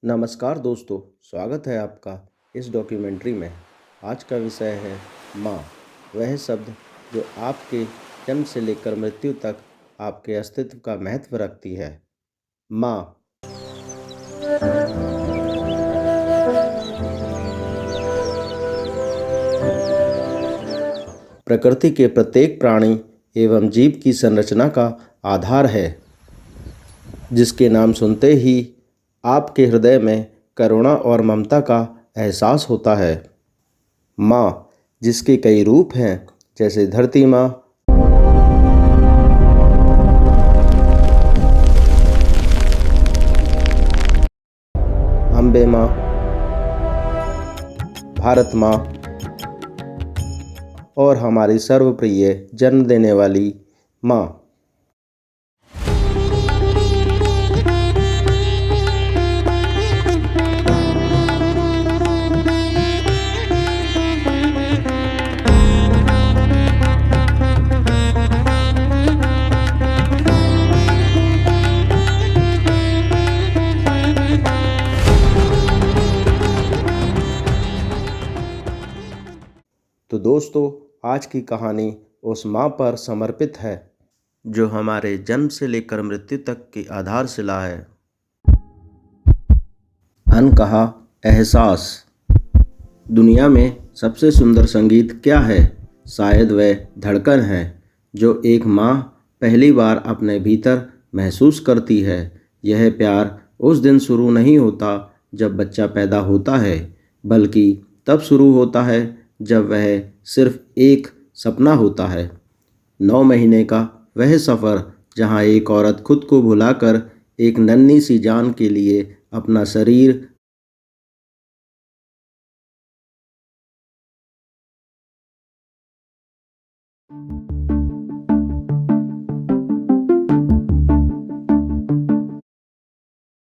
नमस्कार दोस्तों, स्वागत है आपका इस डॉक्यूमेंट्री में। आज का विषय है माँ, वह शब्द जो आपके जन्म से लेकर मृत्यु तक आपके अस्तित्व का महत्व रखती है। माँ प्रकृति के प्रत्येक प्राणी एवं जीव की संरचना का आधार है, जिसके नाम सुनते ही आपके हृदय में करुणा और ममता का एहसास होता है। माँ, जिसके कई रूप हैं, जैसे धरती माँ, अम्बे माँ, भारत माँ और हमारी सर्वप्रिय जन्म देने वाली माँ। तो दोस्तों, आज की कहानी उस माँ पर समर्पित है जो हमारे जन्म से लेकर मृत्यु तक की आधारशिला है। अनकहा एहसास। दुनिया में सबसे सुंदर संगीत क्या है? शायद वह धड़कन है जो एक माँ पहली बार अपने भीतर महसूस करती है। यह प्यार उस दिन शुरू नहीं होता जब बच्चा पैदा होता है, बल्कि तब शुरू होता है जब वह सिर्फ एक सपना होता है। 9 महीने का वह सफ़र जहाँ एक औरत खुद को भुलाकर एक नन्ही सी जान के लिए अपना शरीर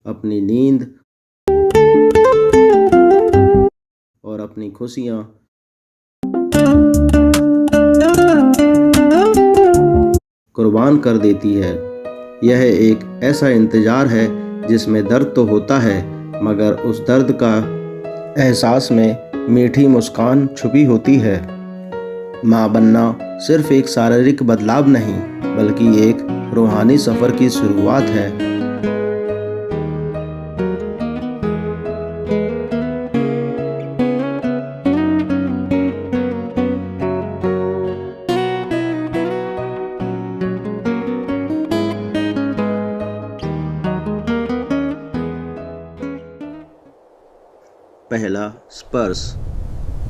अपनी नींद और अपनी खुशियाँ कुर्बान कर देती है। यह एक ऐसा इंतज़ार है जिसमें दर्द तो होता है, मगर उस दर्द का एहसास में मीठी मुस्कान छुपी होती है। माँ बनना सिर्फ एक शारीरिक बदलाव नहीं, बल्कि एक रूहानी सफ़र की शुरुआत है। पहला स्पर्श,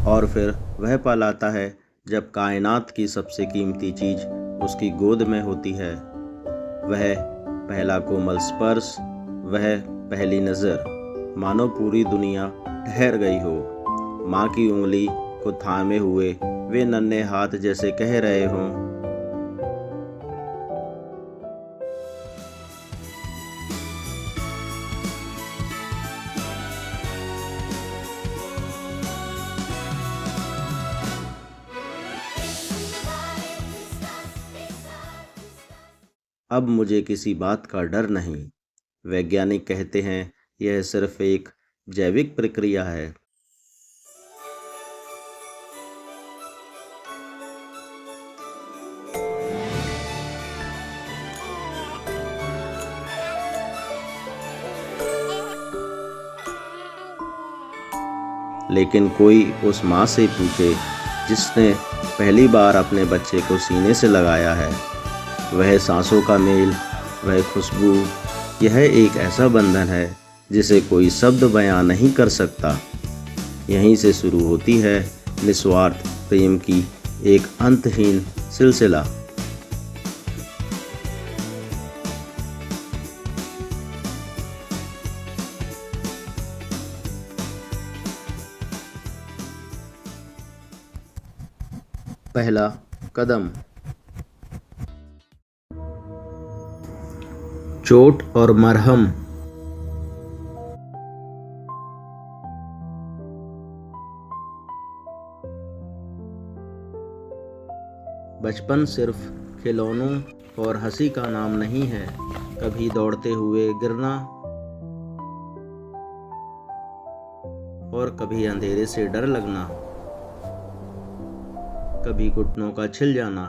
और फिर वह पल आता है जब कायनात की सबसे कीमती चीज़ उसकी गोद में होती है। वह पहला कोमल स्पर्श, वह पहली नज़र, मानो पूरी दुनिया ठहर गई हो। माँ की उंगली को थामे हुए वे नन्हे हाथ जैसे कह रहे हों, अब मुझे किसी बात का डर नहीं। वैज्ञानिक कहते हैं यह सिर्फ एक जैविक प्रक्रिया है। लेकिन कोई उस माँ से पूछे जिसने पहली बार अपने बच्चे को सीने से लगाया है। वह सांसों का मेल, वह खुशबू, यह एक ऐसा बंधन है जिसे कोई शब्द बयां नहीं कर सकता। यहीं से शुरू होती है निस्वार्थ प्रेम की एक अंतहीन सिलसिला। पहला कदम, चोट और मरहम। बचपन सिर्फ खिलौनों और हंसी का नाम नहीं है। कभी दौड़ते हुए गिरना, और कभी अंधेरे से डर लगना, कभी घुटनों का छिल जाना।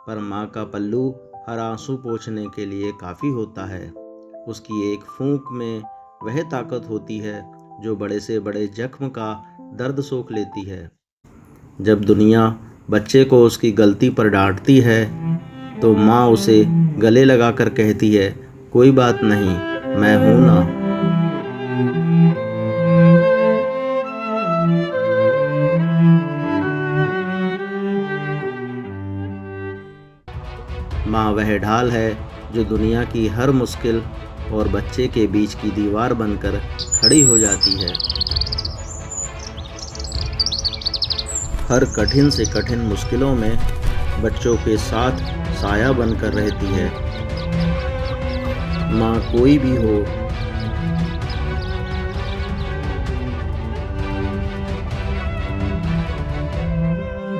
पर माँ का पल्लू हर आंसू पोंछने के लिए काफ़ी होता है। उसकी एक फूंक में वह ताकत होती है जो बड़े से बड़े जख्म का दर्द सोख लेती है। जब दुनिया बच्चे को उसकी गलती पर डांटती है तो माँ उसे गले लगाकर कहती है, कोई बात नहीं, मैं हूँ ना। माँ वह ढाल है जो दुनिया की हर मुश्किल और बच्चे के बीच की दीवार बनकर खड़ी हो जाती है। हर कठिन से कठिन मुश्किलों में बच्चों के साथ साया बनकर रहती है। माँ कोई भी हो,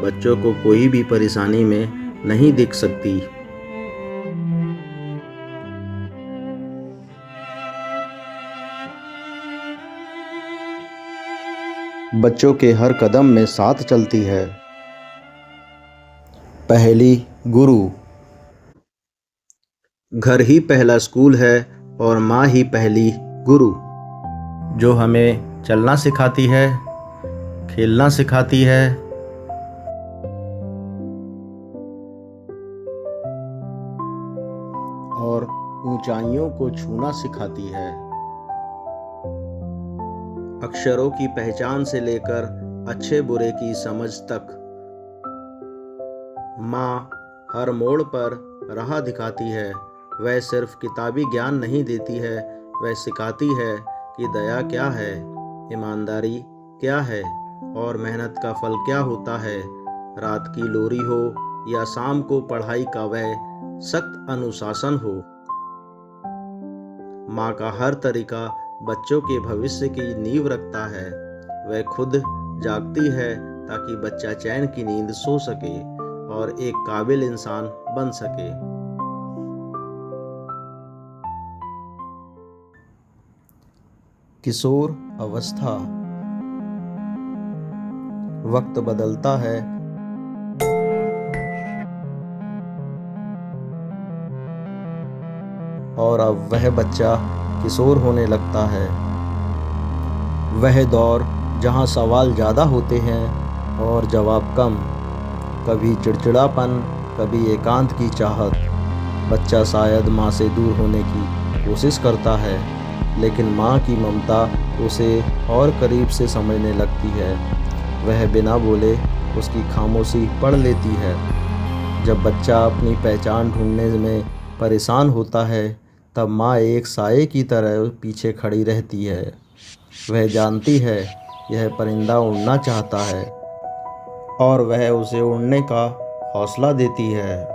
बच्चों को कोई भी परेशानी में नहीं दिख सकती। बच्चों के हर कदम में साथ चलती है। पहली गुरु। घर ही पहला स्कूल है और माँ ही पहली गुरु, जो हमें चलना सिखाती है, खेलना सिखाती है और ऊंचाइयों को छूना सिखाती है। अक्षरों की पहचान से लेकर अच्छे बुरे की समझ तक माँ हर मोड़ पर राह दिखाती है। वह सिर्फ किताबी ज्ञान नहीं देती है, वह सिखाती है कि दया क्या है, ईमानदारी क्या है और मेहनत का फल क्या होता है। रात की लोरी हो या शाम को पढ़ाई का वह सख्त अनुशासन हो, माँ का हर तरीका बच्चों के भविष्य की नींव रखता है। वह खुद जागती है ताकि बच्चा चैन की नींद सो सके और एक काबिल इंसान बन सके। किशोर अवस्था। वक्त बदलता है और अब वह बच्चा किशोर होने लगता है। वह दौर जहां सवाल ज़्यादा होते हैं और जवाब कम, कभी चिड़चिड़ापन, कभी एकांत की चाहत। बच्चा शायद माँ से दूर होने की कोशिश करता है, लेकिन माँ की ममता उसे और करीब से समझने लगती है। वह बिना बोले उसकी खामोशी पढ़ लेती है। जब बच्चा अपनी पहचान ढूंढने में परेशान होता है, तब माँ एक साये की तरह पीछे खड़ी रहती है। वह जानती है यह परिंदा उड़ना चाहता है और वह उसे उड़ने का हौसला देती है।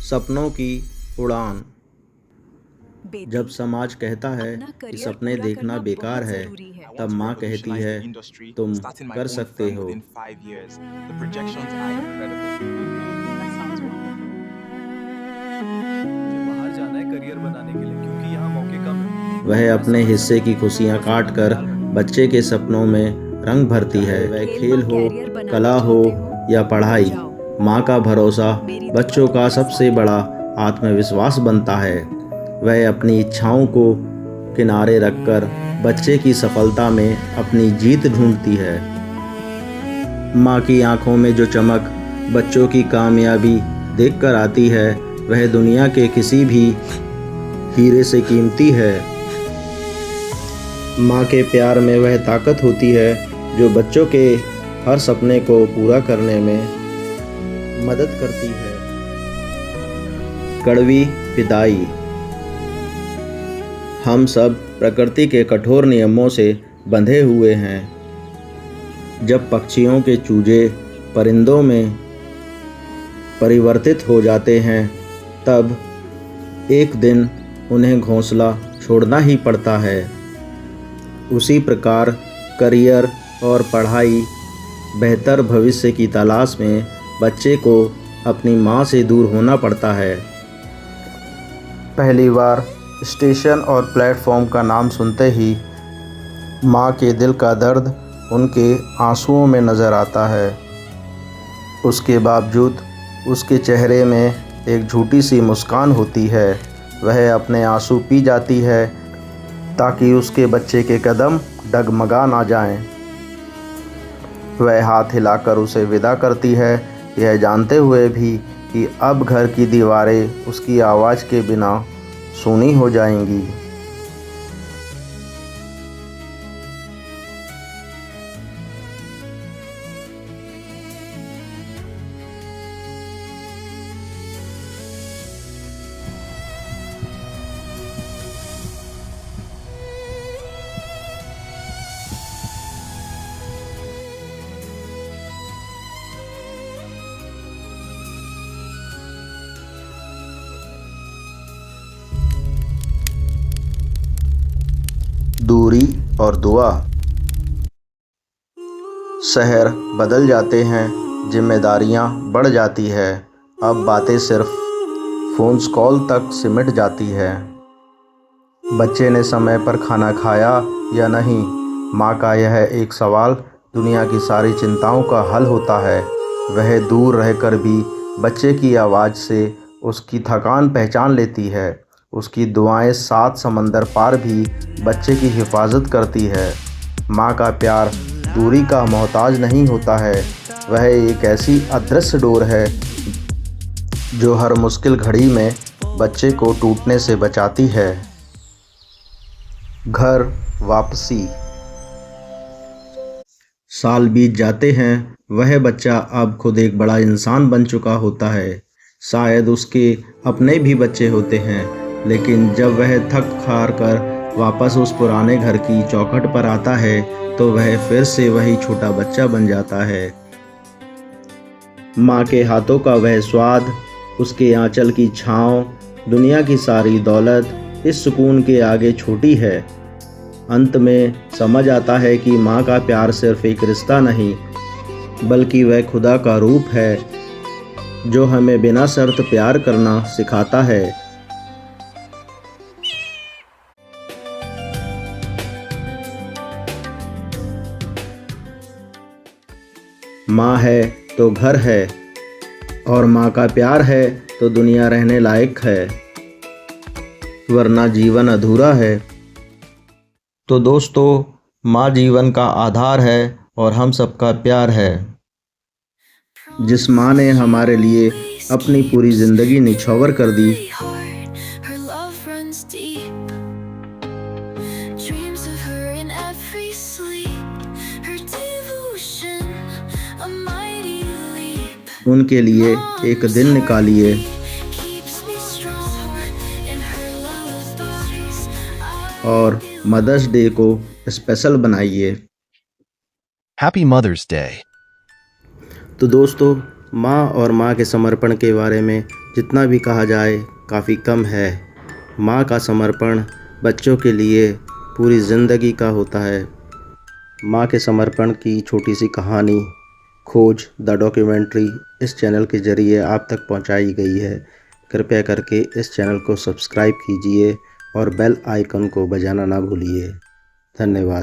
सपनों की उड़ान। जब समाज कहता है कि सपने देखना बेकार है, तब माँ कहती है, तुम कर सकते हो। बाहर जाना है करियर बनाने के लिए, क्योंकि यहाँ मौके कम हैं। वह अपने हिस्से की खुशियाँ काट कर बच्चे के सपनों में रंग भरती है। वह खेल हो, कला हो या पढ़ाई, माँ का भरोसा बच्चों का सबसे बड़ा आत्मविश्वास बनता है। वह अपनी इच्छाओं को किनारे रखकर बच्चे की सफलता में अपनी जीत ढूंढती है। माँ की आंखों में जो चमक बच्चों की कामयाबी देखकर आती है, वह दुनिया के किसी भी हीरे से कीमती है। माँ के प्यार में वह ताकत होती है जो बच्चों के हर सपने को पूरा करने में मदद करती है। कड़वी विदाई। हम सब प्रकृति के कठोर नियमों से बंधे हुए हैं। जब पक्षियों के चूजे परिंदों में परिवर्तित हो जाते हैं, तब एक दिन उन्हें घोंसला छोड़ना ही पड़ता है। उसी प्रकार करियर और पढ़ाई, बेहतर भविष्य की तलाश में बच्चे को अपनी माँ से दूर होना पड़ता है। पहली बार स्टेशन और प्लेटफॉर्म का नाम सुनते ही माँ के दिल का दर्द उनके आंसुओं में नज़र आता है। उसके बावजूद उसके चेहरे में एक झूठी सी मुस्कान होती है। वह अपने आंसू पी जाती है ताकि उसके बच्चे के कदम डगमगा ना जाएं। वह हाथ हिलाकर उसे विदा करती है, यह जानते हुए भी कि अब घर की दीवारें उसकी आवाज़ के बिना सूनी हो जाएंगी। दूरी और दुआ। शहर बदल जाते हैं, जिम्मेदारियां बढ़ जाती है। अब बातें सिर्फ फ़ोन कॉल तक सिमट जाती है। बच्चे ने समय पर खाना खाया या नहीं, माँ का यह एक सवाल दुनिया की सारी चिंताओं का हल होता है। वह दूर रहकर भी बच्चे की आवाज़ से उसकी थकान पहचान लेती है। उसकी दुआएं 7 समंदर पार भी बच्चे की हिफाजत करती है। माँ का प्यार दूरी का मोहताज नहीं होता है, वह एक ऐसी अदृश्य डोर है जो हर मुश्किल घड़ी में बच्चे को टूटने से बचाती है। घर वापसी। साल बीत जाते हैं, वह बच्चा अब खुद एक बड़ा इंसान बन चुका होता है। शायद उसके अपने भी बच्चे होते हैं, लेकिन जब वह थक हार कर वापस उस पुराने घर की चौखट पर आता है तो वह फिर से वही छोटा बच्चा बन जाता है। माँ के हाथों का वह स्वाद, उसके आंचल की छाँव, दुनिया की सारी दौलत इस सुकून के आगे छोटी है। अंत में समझ आता है कि माँ का प्यार सिर्फ एक रिश्ता नहीं, बल्कि वह खुदा का रूप है जो हमें बिना शर्त प्यार करना सिखाता है। माँ है तो घर है, और माँ का प्यार है तो दुनिया रहने लायक है, वरना जीवन अधूरा है। तो दोस्तों, माँ जीवन का आधार है और हम सबका प्यार है। जिस माँ ने हमारे लिए अपनी पूरी ज़िंदगी निछावर कर दी, उनके लिए एक दिन निकालिए और मदर्स डे को स्पेशल बनाइए। Happy Mother's Day. तो दोस्तों, माँ और माँ के समर्पण के बारे में जितना भी कहा जाए काफ़ी कम है। माँ का समर्पण बच्चों के लिए पूरी ज़िंदगी का होता है। माँ के समर्पण की छोटी सी कहानी खोज द डॉक्यूमेंट्री इस चैनल के ज़रिए आप तक पहुंचाई गई है। कृपया करके इस चैनल को सब्सक्राइब कीजिए और बेल आइकन को बजाना ना भूलिए। धन्यवाद।